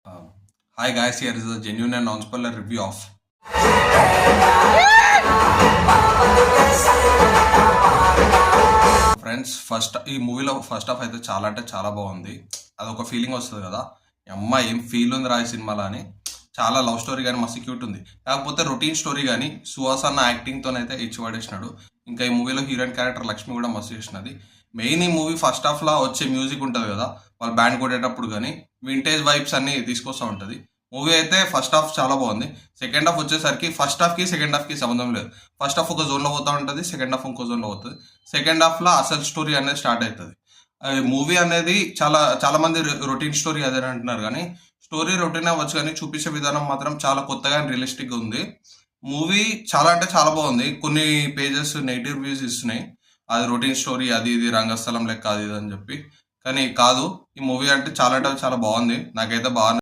Um, Hi guys, here is a genuine and non-spoiler review of friends. ఈ మూవీలో first half అయితే చాలా అంటే చాలా బాగుంది. అదొక ఫీలింగ్ వస్తుంది కదా, ఈ అమ్మ ఏం ఫీల్ ఉంది రా ఈ సినిమాలో అని. చాలా లవ్ స్టోరీ కానీ మస్తు క్యూట్ ఉంది. కాకపోతే రొటీన్ స్టోరీ కానీ సుహాస్ అన్న యాక్టింగ్తోనైతే ఇచ్చి పడేసినాడు. ఇంకా ఈ మూవీలో హీరోయిన్ క్యారెక్టర్ లక్ష్మి కూడా మస్తు చేసినది. మెయిన్ ఈ మూవీ ఫస్ట్ హాఫ్లో వచ్చే మ్యూజిక్ ఉంటుంది కదా, వాళ్ళు బ్యాండ్ కొట్టేటప్పుడు కానీ వింటేజ్ వైబ్స్ అన్ని తీసుకొస్తూ ఉంటుంది. మూవీ అయితే ఫస్ట్ హాఫ్ చాలా బాగుంది. సెకండ్ హాఫ్ వచ్చేసరికి ఫస్ట్ హాఫ్కి సెకండ్ హాఫ్కి సంబంధం లేదు. ఫస్ట్ హాఫ్ ఒక జోన్లో పోతూ ఉంటుంది, సెకండ్ హాఫ్ ఇంకో జోన్లో పోతుంది. సెకండ్ హాఫ్లో అసలు స్టోరీ అనేది స్టార్ట్ అవుతుంది. మూవీ అనేది చాలా చాలా మంది రొటీన్ స్టోరీ అదే అంటున్నారు, కానీ స్టోరీ రొటీన్ అవ్వచ్చు కానీ చూపించే విధానం మాత్రం చాలా కొత్తగా అండ్ రియలిస్టిక్గా ఉంది. మూవీ చాలా అంటే చాలా బాగుంది. కొన్ని పేజెస్ నెగిటివ్ రివ్యూస్ ఇస్తున్నాయి, అది రొటీన్ స్టోరీ, అది ఇది రంగస్థలం లెక్క అది ఇది అని చెప్పి. కానీ కాదు, ఈ మూవీ అంటే చాలా బాగుంది. నాకైతే బాగా